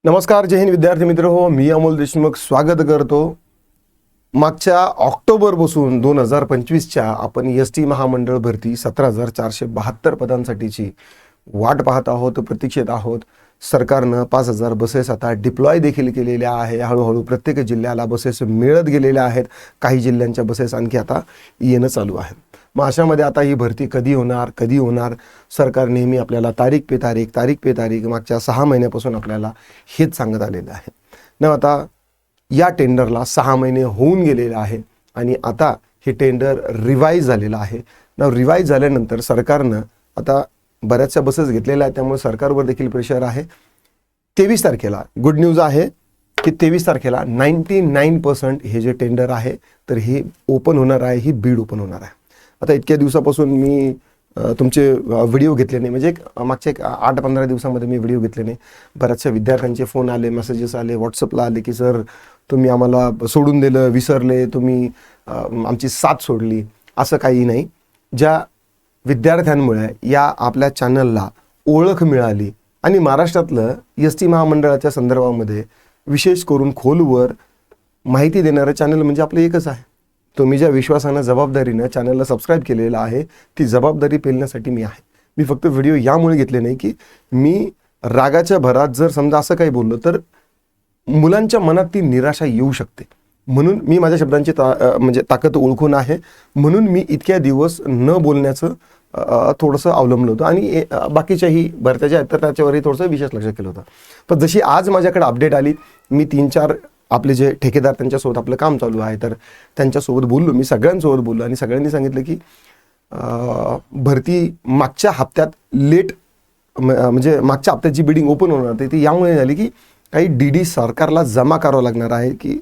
नमस्कार, जय हिंद विद्यार्थी मित्र हो. मी अमोल देशमुख स्वागत करतो. मागच्या ऑक्टोबरपासून 2025च्या आपण एस टी महामंडळ भरती 17,472 पदांसाठीची वाट पाहत आहोत, प्रतीक्षेत आहोत. सरकारनं 5,000 बसेस आता डिप्लॉय देखील केलेल्या आहे. हळूहळू प्रत्येक जिल्ह्याला बसेस मिळत गेलेल्या आहेत. काही जिल्ह्यांच्या बसेस आणखी आता येणं चालू आहे. मग अशामध्ये आता ही भरती कधी होणार सरकार नेहमी आपल्याला तारीख पे तारीख मागच्या 6 महिन्यापासून आपल्याला हेच सांगत आलेलं आहे ना. आता या टेंडरला 6 महिने होऊन गेलेले आहे आणि आता हे टेंडर रिवाईज झालेलं आहे ना. रिवाईज झाल्यानंतर सरकारनं आता बऱ्याचशा बसेस घेतलेल्या आहेत, त्यामुळे सरकारवर देखील प्रेशर आहे. 23 तारखेला गुड न्यूज आहे की 23 तारखेला 99% हे जे टेंडर आहे तर हे ओपन होणार आहे, ही बीड ओपन होणार आहे. आता इतक्या दिवसापासून मी तुमचे व्हिडिओ घेतले नाही, म्हणजे मागच्या 8-15 दिवसामध्ये मी व्हिडिओ घेतले नाही. बऱ्याचशा विद्यार्थ्यांचे फोन आले, मेसेजेस आले, व्हॉट्सअपला आले की सर तुम्ही आम्हाला सोडून दिलं, विसरले, तुम्ही आमची साथ सोडली. असं काही नाही. ज्या विद्यार्थ्यांमुळे या आपल्या चॅनलला ओळख मिळाली आणि महाराष्ट्रातलं एस टी महामंडळाच्या संदर्भामध्ये विशेष करून खोलवर माहिती देणारं चॅनल म्हणजे आपलं एकच आहे. तुम्ही ज्या विश्वासानं जबाबदारीनं चॅनलला सबस्क्राईब केलेलं आहे ती जबाबदारी पेलण्यासाठी मी आहे. मी फक्त व्हिडिओ यामुळे घेतले नाही की मी रागाच्या भरात जर समजा असं काही बोललो तर मुलांच्या मनात ती निराशा येऊ शकते, म्हणून मी माझ्या शब्दांची म्हणजे ताकद ओळखून आहे, म्हणून मी इतक्या दिवस न बोलण्याचं थोडंसं अवलंबलं होतं आणि बाकीच्याही भरत्या ज्या आहेत तर त्याच्यावरही थोडंसं विशेष लक्ष केलं होतं. पण जशी आज माझ्याकडे अपडेट आली, मी 3-4 आपले जे ठेकेदार त्यांच्यासोबत आपलं काम चालू आहे तर त्यांच्यासोबत बोललो, मी सगळ्यांसोबत बोललो आणि सगळ्यांनी सांगितलं की भरती मागच्या हप्त्यात लेट, म्हणजे मागच्या हप्त्यात जी बिडिंग ओपन होणार होती ती यामुळे झाली की काही डी सरकारला जमा करावं लागणार आहे की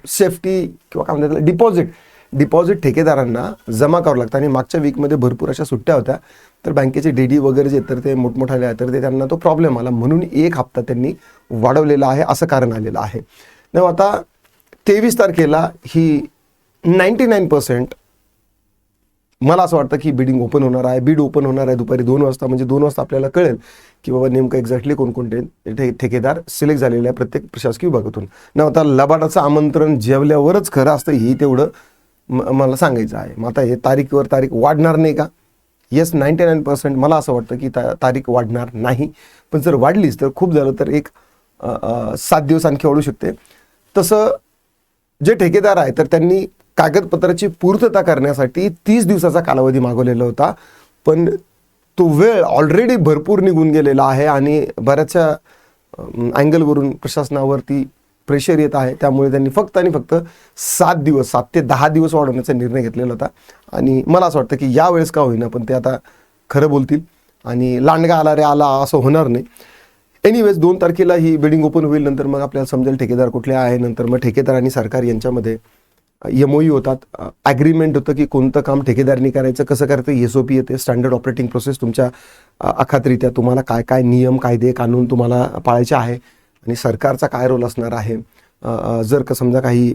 सेफ्टी किंवा काय म्हणतात डिपॉझिट ठेकेदारांना जमा करावं लागतं. आणि मागच्या वीकमध्ये भरपूर अशा सुट्ट्या होत्या तर बँकेचे डी वगैरे जे तर ते मोठमोठाले आहे तर ते त्यांना तो प्रॉब्लेम आला, म्हणून 1 हप्ता त्यांनी वाढवलेला आहे, असं कारण आलेलं आहे. न आता 23 तारखेला ही 99% मला असं वाटतं की बिडिंग ओपन होणार आहे. बीड ओपन होणार आहे दुपारी 2 वाजता, म्हणजे 2 वाजता आपल्याला कळेल की बाबा नेमकं एक्झॅक्टली कोणकोणते ठेकेदार सिलेक्ट झालेले आहे प्रत्येक प्रशासकीय विभागातून. न आता लबाडाचं आमंत्रण जेवल्यावरच खरं असतं ही तेवढं मला सांगायचं आहे. मग आता हे तारीख वाढणार नाही का? येस, 99% मला असं वाटतं की तारीख वाढणार नाही, पण जर वाढलीच तर खूप झालं तर एक 7 दिवस आणखी वाढू शकते. तसं जे ठेकेदार आहे तर त्यांनी कागदपत्राची पूर्तता करण्यासाठी 30 दिवसाचा कालावधी मागवलेला होता, पण तो वेळ ऑलरेडी भरपूर निघून गेलेला आहे आणि बऱ्याचशा अँगलवरून प्रशासनावरती प्रेशर येत आहे. त्यामुळे त्यांनी फक्त 7 ते 10 दिवस वाढवण्याचा निर्णय घेतलेला होता. आणि मला असं वाटतं की यावेळेस का होईना पण ते आता खरं बोलतील आणि लांडगा आला रे आला असं होणार नाही. एनिवेज 2 तारखेला ही बिडिंग ओपन होईल, नंतर मग आपल्याला समजेल ठेकेदार कुठले आहे. नंतर मग ठेकेदार आणि सरकार यांच्यामध्ये MOU होतात, ॲग्रीमेंट होतं की कोणतं काम ठेकेदारनी करायचं, कसं करायचं, SOP येते, स्टँडर्ड ऑपरेटिंग प्रोसेस तुमच्या अखात्रीत्या तुम्हाला काय काय नियम कायदे कानून तुम्हाला पाळायचे आहे आणि सरकारचा काय रोल असणार आहे. जर का समजा काही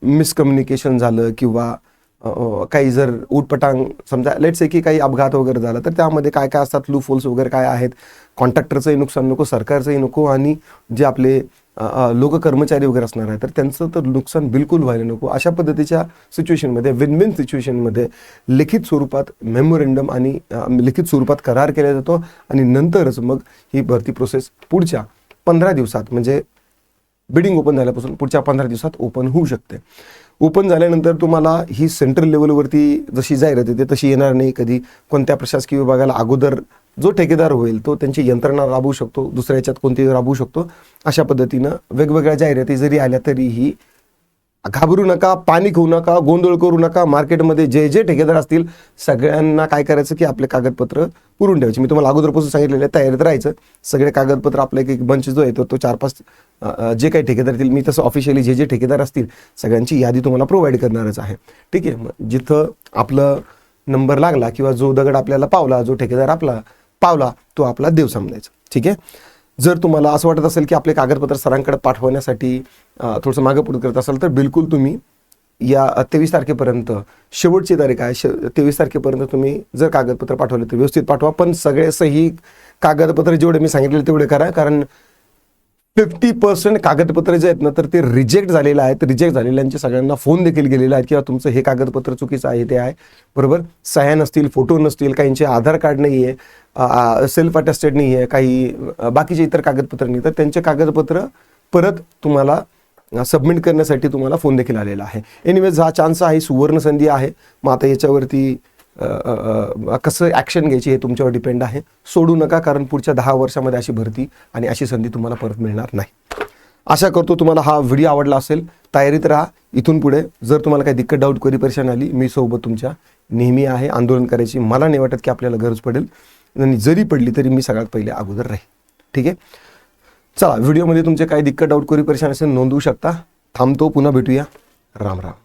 मिसकम्युनिकेशन झालं किंवा काही जर उटपटांग समजा लेट्स से की काही अपघात वगैरे झाला तर त्यामध्ये काय काय असतात, लूप होल्स वगैरे काय आहेत, कॉन्ट्रॅक्टरचंही नुकसान नको, सरकारचंही नको आणि जे आपले लोक कर्मचारी वगैरे असणार आहे तर त्यांचं तर नुकसान बिलकुल व्हायला नको. अशा पद्धतीच्या सिच्युएशनमध्ये विन सिच्युएशनमध्ये लिखित स्वरूपात मेमोरेंडम आणि लिखित स्वरूपात करार केला जातो आणि नंतरच मग ही भरती प्रोसेस पुढच्या 15 दिवसात म्हणजे बिडिंग ओपन झाल्यापासून पुढच्या 15 दिवसात ओपन होऊ शकते. ओपन झाल्यानंतर तुम्हाला ही सेंट्रल लेवलवरती जशी जाहिरात येते तशी येणार नाही. कधी कोणत्या प्रशासकीय विभागाला अगोदर जो ठेकेदार होईल तो त्यांची यंत्रणा राबवू शकतो, दुसऱ्या याच्यात कोणती राबवू शकतो. अशा पद्धतीनं वेगवेगळ्या जाहिराती जरी आल्या तरीही घाबरू नका, पॅनिक होऊ नका, गोंधळ करू नका. मार्केटमध्ये जे ठेकेदार असतील सगळ्यांना काय करायचं की आपले कागदपत्र पुरून ठेवायचे. मी तुम्हाला अगोदरपासून सांगितलेलं आहे तयारीत राहायचं. सगळे कागदपत्र आपलं एक बंच जो येतो तो 4-5 जे काही ठेकेदार असतील, मी तसं ऑफिशियली जे ठेकेदार असतील सगळ्यांची यादी तुम्हाला प्रोव्हाइड करणारच आहे. ठीक आहे. मग जिथं आपलं नंबर लागला किंवा जो दगड आपल्याला पावला, जो ठेकेदार आपला पावला तो आपला देव समजायचा. ठीक आहे. जर तुम्हाला असं वाटत असेल की आपले कागदपत्र सरांकडे पाठवण्यासाठी थोडंसं मागं पुढे करत असाल तर बिलकुल तुम्ही या 23 तारखेपर्यंत शेवटची तारीख आहे. 23 तारखेपर्यंत तुम्ही जर कागदपत्र पाठवले तर व्यवस्थित पाठवा, पण सगळे सही कागदपत्र जेवढे मी सांगितले तेवढे करा, कारण 50% कागदपत्र जे आहेत ना तर ते रिजेक्ट झालेलं आहेत. रिजेक्ट झालेल्यांचे सगळ्यांना फोन देखील गेलेला आहे किंवा तुमचं हे कागदपत्र चुकीचं आहे ते आहे, बरोबर. सह्या नसतील, फोटो नसतील, काहींचे आधार कार्ड नाही आहे, सेल्फ अटेस्टेड नाही आहे, काही बाकीचे इतर कागदपत्र नाही, तर त्यांचे कागदपत्र परत तुम्हाला सबमिट करण्यासाठी तुम्हाला फोन देखील आलेला आहे. एनिवेज हा चान्स आहे, सुवर्ण संधी आहे. मग आता याच्यावरती कसं ॲक्शन घ्यायची हे तुमच्यावर डिपेंड आहे. सोडू नका, कारण पुढच्या 10 वर्षामध्ये अशी भरती आणि अशी संधी तुम्हाला परत मिळणार नाही. आशा करतो तुम्हाला हा व्हिडिओ आवडला असेल. तयारीत राहा. इथून पुढे जर तुम्हाला काही दिक्कत, डाऊट, क्वेरी, परेशानी आली, मी सोबत तुमच्या नेहमी आहे. आंदोलन करायची मला नाही वाटत की आपल्याला गरज पडेल, आणि जरी पडली तरी मी सगळ्यात पहिले अगोदर राहील. ठीक आहे, चला व्हिडिओमध्ये तुमचे काही दिक्कत, डाऊट, क्वेरी, परेशानी असेल नोंदवू शकता. थांबतो, पुन्हा भेटूया. राम राम.